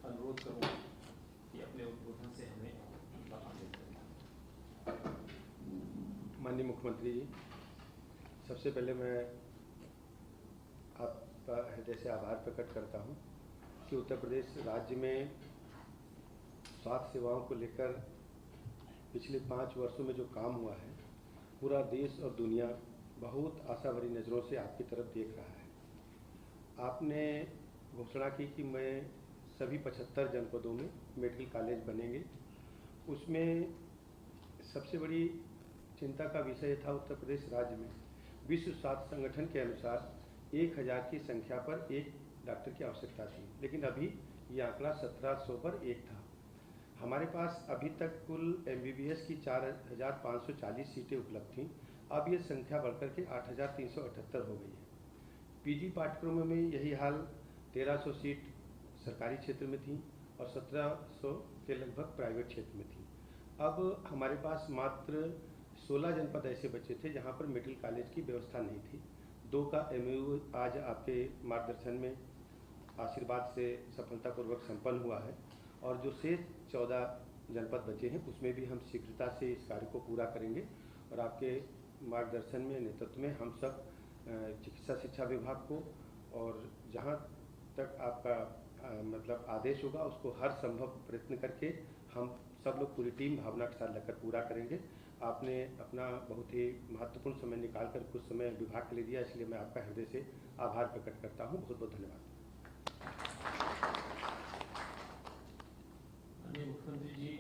अनुरोध करूँगा कि अपने उद्बोधन से हमें आगे करें। माननीय मुख्यमंत्री जी, सबसे पहले मैं आपका हृदय से आभार प्रकट करता हूं कि उत्तर प्रदेश राज्य में स्वास्थ्य सेवाओं को लेकर पिछले 5 वर्षों में जो काम हुआ है, पूरा देश और दुनिया बहुत आशा भरी नज़रों से आपकी तरफ देख रहा है। आपने घोषणा की कि मैं सभी 75 जनपदों में मेडिकल कॉलेज बनेंगे। उसमें सबसे बड़ी चिंता का विषय था उत्तर प्रदेश राज्य में विश्व स्वास्थ्य संगठन के अनुसार 1000 की संख्या पर एक डॉक्टर की आवश्यकता थी, लेकिन अभी ये आंकड़ा 1700 पर एक था। हमारे पास अभी तक कुल MBBS की 4540 सीटें उपलब्ध थीं। अब ये संख्या बढ़कर के 8378 हो गई है। PG पाठ्यक्रमों में यही हाल 1300 सीट सरकारी क्षेत्र में थी और 1700 के लगभग प्राइवेट क्षेत्र में थी। अब हमारे पास मात्र 16 जनपद ऐसे बचे थे जहां पर मेडिकल कॉलेज की व्यवस्था नहीं थी। 2 का MOU आज आपके मार्गदर्शन में आशीर्वाद से सफलतापूर्वक संपन्न हुआ है और जो शेष 14 जनपद बचे हैं उसमें भी हम शीघ्रता से इस कार्य को पूरा करेंगे और आपके मार्गदर्शन में, नेतृत्व में हम सब चिकित्सा शिक्षा विभाग को और जहां तक आपका मतलब आदेश होगा उसको हर संभव प्रयत्न करके हम सब लोग पूरी टीम भावना के साथ लेकर पूरा करेंगे। आपने अपना बहुत ही महत्वपूर्ण समय निकालकर कुछ समय विभाग के लिए दिया, इसलिए मैं आपका हृदय से आभार प्रकट करता हूं। बहुत बहुत धन्यवाद। माननीय मुख्यमंत्री जी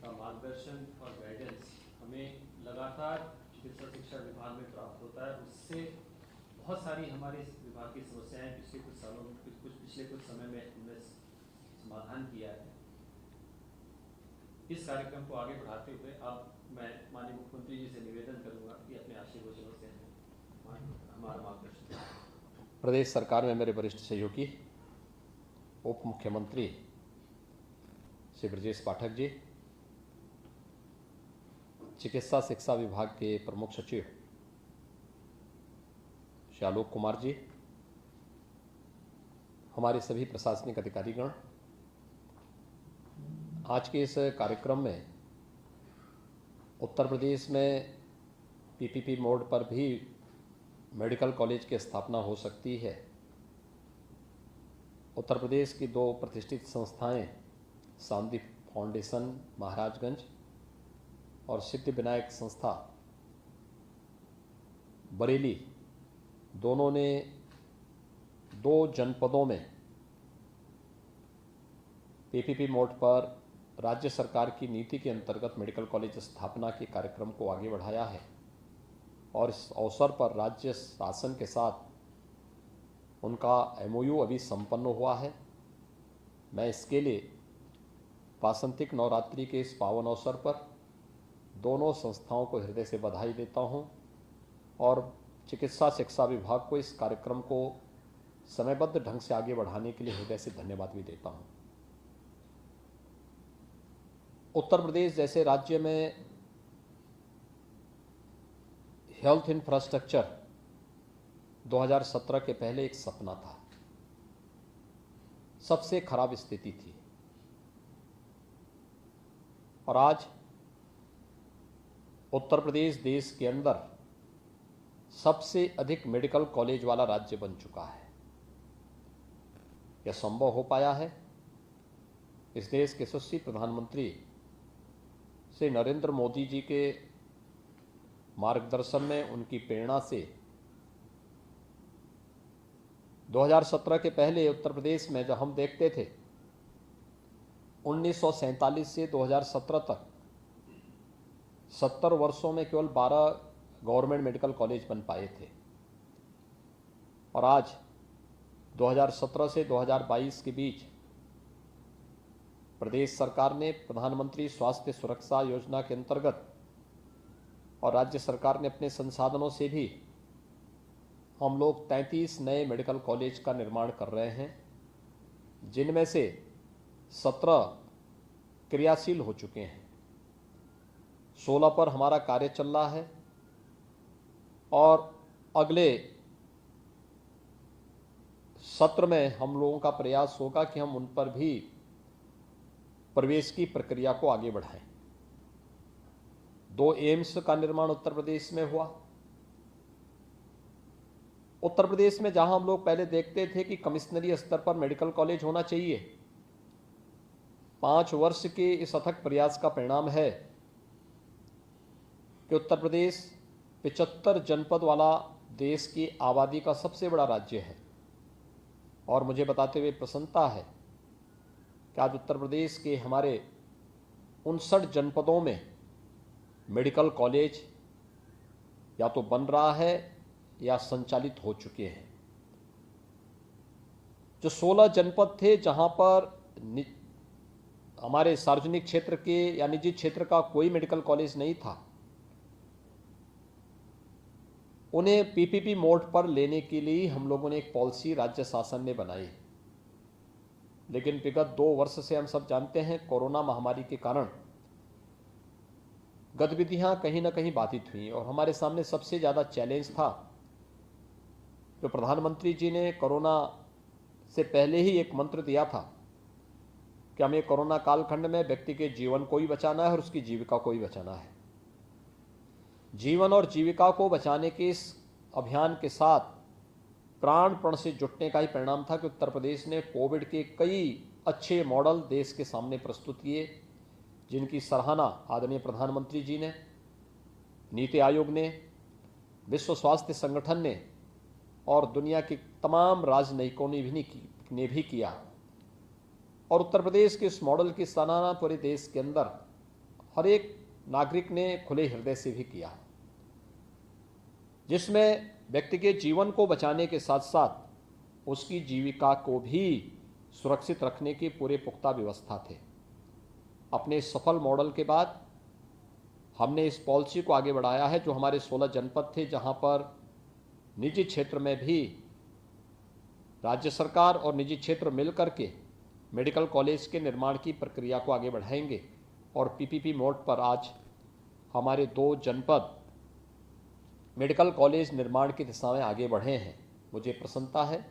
का मार्गदर्शन और गाइडेंस हमें लगातार चिकित्सा शिक्षा विभाग में प्राप्त होता है। उससे बहुत सारी हमारे विभाग की समस्याएं पिछले कुछ सालों में पिछले कुछ समय में हमने समाधान किया है। इस कार्यक्रम को आगे बढ़ाते हुए अब मैं माननीय मुख्यमंत्री जी से निवेदन करूंगा कि अपने आशीर्वचनों से हमारा मार्गदर्शन। प्रदेश सरकार में मेरे वरिष्ठ सहयोगी उप मुख्यमंत्री श्री ब्रजेश पाठक जी, चिकित्सा शिक्षा विभाग के प्रमुख सचिव श्री आलोक कुमार जी, हमारे सभी प्रशासनिक अधिकारीगण, आज के इस कार्यक्रम में उत्तर प्रदेश में PPP मोड पर भी मेडिकल कॉलेज की स्थापना हो सकती है। उत्तर प्रदेश की 2 प्रतिष्ठित संस्थाएं, शांति फाउंडेशन महाराजगंज और सिद्धि विनायक संस्था बरेली, दोनों ने 2 जनपदों में PPP मोड पर राज्य सरकार की नीति के अंतर्गत मेडिकल कॉलेज स्थापना के कार्यक्रम को आगे बढ़ाया है और इस अवसर पर राज्य शासन के साथ उनका MOU अभी संपन्न हुआ है। मैं इसके लिए वासंतिक नवरात्रि के इस पावन अवसर पर दोनों संस्थाओं को हृदय से बधाई देता हूं और चिकित्सा शिक्षा विभाग को इस कार्यक्रम को समयबद्ध ढंग से आगे बढ़ाने के लिए हृदय से धन्यवाद भी देता हूं। उत्तर प्रदेश जैसे राज्य में हेल्थ इंफ्रास्ट्रक्चर 2017 के पहले एक सपना था, सबसे खराब स्थिति थी और आज उत्तर प्रदेश देश के अंदर सबसे अधिक मेडिकल कॉलेज वाला राज्य बन चुका है। यह संभव हो पाया है इस देश के यशस्वी प्रधानमंत्री श्री नरेंद्र मोदी जी के मार्गदर्शन में, उनकी प्रेरणा से। 2017 के पहले उत्तर प्रदेश में जब हम देखते थे 1947 से 2017 तक 70 वर्षों में केवल 12 गवर्नमेंट मेडिकल कॉलेज बन पाए थे और आज 2017 से 2022 के बीच प्रदेश सरकार ने प्रधानमंत्री स्वास्थ्य सुरक्षा योजना के अंतर्गत और राज्य सरकार ने अपने संसाधनों से भी हम लोग 33 नए मेडिकल कॉलेज का निर्माण कर रहे हैं, जिनमें से 17 क्रियाशील हो चुके हैं। 16 पर हमारा कार्य चल रहा है और अगले सत्र में हम लोगों का प्रयास होगा कि हम उन पर भी प्रवेश की प्रक्रिया को आगे बढ़ाएं। 2 एम्स का निर्माण उत्तर प्रदेश में हुआ। उत्तर प्रदेश में जहां हम लोग पहले देखते थे कि कमिश्नरी स्तर पर मेडिकल कॉलेज होना चाहिए, 5 वर्ष के इस अथक प्रयास का परिणाम है कि उत्तर प्रदेश 75 जनपद वाला देश की आबादी का सबसे बड़ा राज्य है। और मुझे बताते हुए प्रसन्नता है कि आज उत्तर प्रदेश के हमारे 59 जनपदों में मेडिकल कॉलेज या तो बन रहा है या संचालित हो चुके हैं। जो 16 जनपद थे जहां पर हमारे सार्वजनिक क्षेत्र के या निजी क्षेत्र का कोई मेडिकल कॉलेज नहीं था, उन्हें पीपीपी मोड पर लेने के लिए हम लोगों ने एक पॉलिसी राज्य शासन ने बनाई। लेकिन विगत 2 वर्ष से हम सब जानते हैं कोरोना महामारी के कारण गतिविधियां कहीं ना कहीं बाधित हुई और हमारे सामने सबसे ज़्यादा चैलेंज था जो प्रधानमंत्री जी ने कोरोना से पहले ही एक मंत्र दिया था कि हमें कोरोना कालखंड में व्यक्ति के जीवन को ही बचाना है और उसकी जीविका को ही बचाना है। जीवन और जीविका को बचाने के इस अभियान के साथ प्राणपण से जुटने का ही परिणाम था कि उत्तर प्रदेश ने कोविड के कई अच्छे मॉडल देश के सामने प्रस्तुत किए, जिनकी सराहना आदरणीय प्रधानमंत्री जी ने, नीति आयोग ने, विश्व स्वास्थ्य संगठन ने और दुनिया के तमाम राजनयिकों ने भी किया। और उत्तर प्रदेश के इस मॉडल की सराहना पूरे देश के अंदर हर एक नागरिक ने खुले हृदय से भी किया, जिसमें व्यक्ति के जीवन को बचाने के साथ साथ उसकी जीविका को भी सुरक्षित रखने की पूरे पुख्ता व्यवस्था थे। अपने सफल मॉडल के बाद हमने इस पॉलिसी को आगे बढ़ाया है। जो हमारे 16 जनपद थे जहां पर निजी क्षेत्र में भी राज्य सरकार और निजी क्षेत्र मिलकर के मेडिकल कॉलेज के निर्माण की प्रक्रिया को आगे बढ़ाएंगे और पीपीपी मोड पर आज हमारे 2 जनपद मेडिकल कॉलेज निर्माण की दिशा में आगे बढ़े हैं। मुझे प्रसन्नता है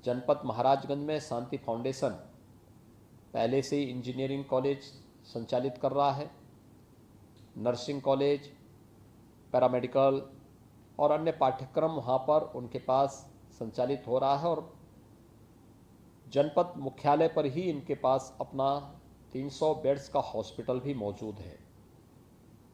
जनपद महाराजगंज में शांति फाउंडेशन पहले से ही इंजीनियरिंग कॉलेज संचालित कर रहा है, नर्सिंग कॉलेज, पैरामेडिकल और अन्य पाठ्यक्रम वहाँ पर उनके पास संचालित हो रहा है और जनपद मुख्यालय पर ही इनके पास अपना 300 बेड्स का हॉस्पिटल भी मौजूद है।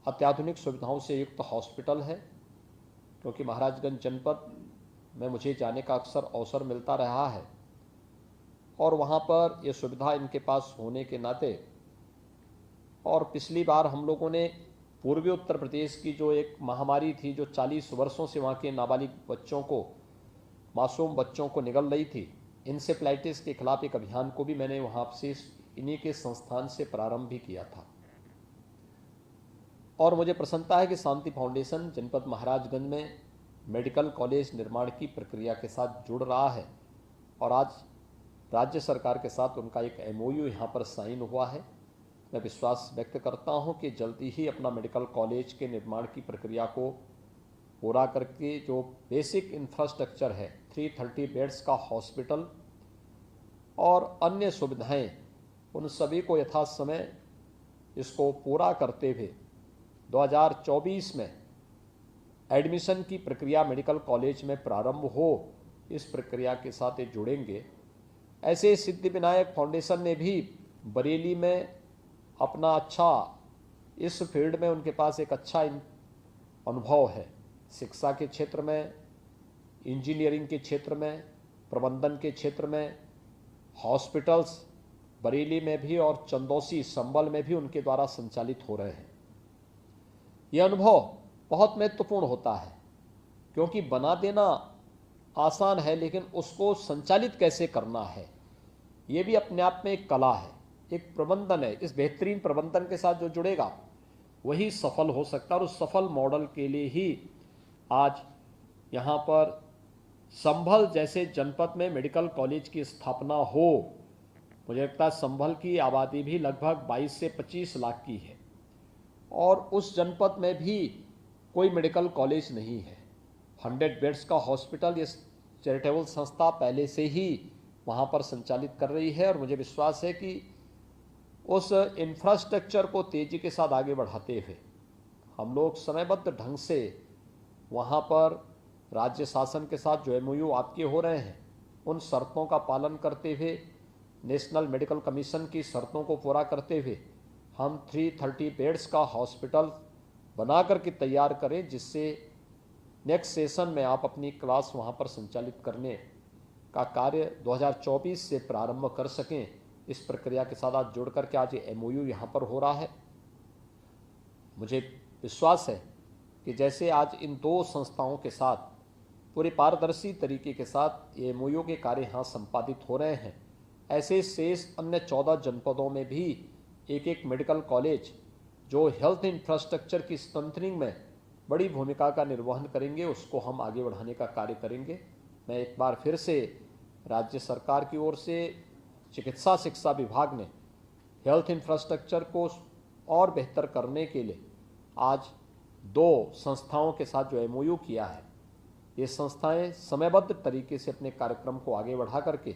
अत्याधुनिक सुविधाओं से युक्त हॉस्पिटल है, क्योंकि महाराजगंज जनपद में मुझे जाने का अक्सर अवसर मिलता रहा है और वहाँ पर ये सुविधा इनके पास होने के नाते, और पिछली बार हम लोगों ने पूर्वी उत्तर प्रदेश की जो एक महामारी थी जो 40 वर्षों से वहाँ के नाबालिग बच्चों को, मासूम बच्चों को निगल रही थी, इंसेफ्लाइटिस के खिलाफ एक अभियान को भी मैंने वहाँ से इन्हीं के संस्थान से प्रारंभ भी किया था। और मुझे प्रसन्नता है कि शांति फाउंडेशन जनपद महाराजगंज में मेडिकल कॉलेज निर्माण की प्रक्रिया के साथ जुड़ रहा है और आज राज्य सरकार के साथ उनका एक MOU यहाँ पर साइन हुआ है। मैं विश्वास व्यक्त करता हूँ कि जल्दी ही अपना मेडिकल कॉलेज के निर्माण की प्रक्रिया को पूरा करके जो बेसिक इंफ्रास्ट्रक्चर है, 330 बेड्स का हॉस्पिटल और अन्य सुविधाएं, उन सभी को यथासमय इसको पूरा करते हुए 2024 में एडमिशन की प्रक्रिया मेडिकल कॉलेज में प्रारंभ हो, इस प्रक्रिया के साथ ये जुड़ेंगे। ऐसे सिद्धिविनायक फाउंडेशन ने भी बरेली में अपना अच्छा, इस फील्ड में उनके पास एक अच्छा अनुभव है, शिक्षा के क्षेत्र में, इंजीनियरिंग के क्षेत्र में, प्रबंधन के क्षेत्र में, हॉस्पिटल्स बरेली में भी और चंदौसी संबल में भी उनके द्वारा संचालित हो रहे हैं। यह अनुभव बहुत महत्वपूर्ण होता है, क्योंकि बना देना आसान है लेकिन उसको संचालित कैसे करना है ये भी अपने आप में एक कला है, एक प्रबंधन है। इस बेहतरीन प्रबंधन के साथ जो जुड़ेगा वही सफल हो सकता है और उस सफल मॉडल के लिए ही आज यहाँ पर संभल जैसे जनपद में मेडिकल कॉलेज की स्थापना हो। मुझे लगता है संभल की आबादी भी लगभग 22 से 25 लाख की है और उस जनपद में भी कोई मेडिकल कॉलेज नहीं है। 100 बेड्स का हॉस्पिटल ये चैरिटेबल संस्था पहले से ही वहाँ पर संचालित कर रही है और मुझे विश्वास है कि उस इंफ्रास्ट्रक्चर को तेज़ी के साथ आगे बढ़ाते हुए हम लोग समयबद्ध ढंग से वहाँ पर राज्य शासन के साथ जो MOU आपके हो रहे हैं उन शर्तों का पालन करते हुए, नेशनल मेडिकल कमीशन की शर्तों को पूरा करते हुए हम 330 बेड्स का हॉस्पिटल बना करके तैयार करें, जिससे नेक्स्ट सेशन में आप अपनी क्लास वहाँ पर संचालित करने का कार्य 2024 से प्रारंभ कर सकें। इस प्रक्रिया के साथ आज जुड़ करके आज ये MOU यहाँ पर हो रहा है। मुझे विश्वास है कि जैसे आज इन 2 संस्थाओं के साथ पूरे पारदर्शी तरीके के साथ ये MOU के कार्य यहाँ संपादित हो रहे हैं, ऐसे शेष अन्य 14 जनपदों में भी एक मेडिकल कॉलेज जो हेल्थ इंफ्रास्ट्रक्चर की स्ट्रेंथनिंग में बड़ी भूमिका का निर्वहन करेंगे, उसको हम आगे बढ़ाने का कार्य करेंगे। मैं एक बार फिर से राज्य सरकार की ओर से चिकित्सा शिक्षा विभाग ने हेल्थ इंफ्रास्ट्रक्चर को और बेहतर करने के लिए आज 2 संस्थाओं के साथ जो MOU किया है, ये संस्थाएं समयबद्ध तरीके से अपने कार्यक्रम को आगे बढ़ा करके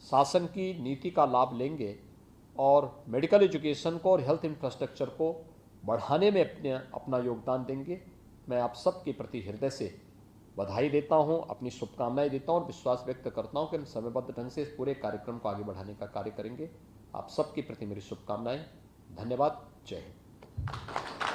शासन की नीति का लाभ लेंगे और मेडिकल एजुकेशन को और हेल्थ इंफ्रास्ट्रक्चर को बढ़ाने में अपना योगदान देंगे। मैं आप सबके प्रति हृदय से बधाई देता हूं, अपनी शुभकामनाएं देता हूं और विश्वास व्यक्त करता हूं कि हम समयबद्ध ढंग से इस पूरे कार्यक्रम को आगे बढ़ाने का कार्य करेंगे। आप सबके प्रति मेरी शुभकामनाएं। धन्यवाद। जय हिंद।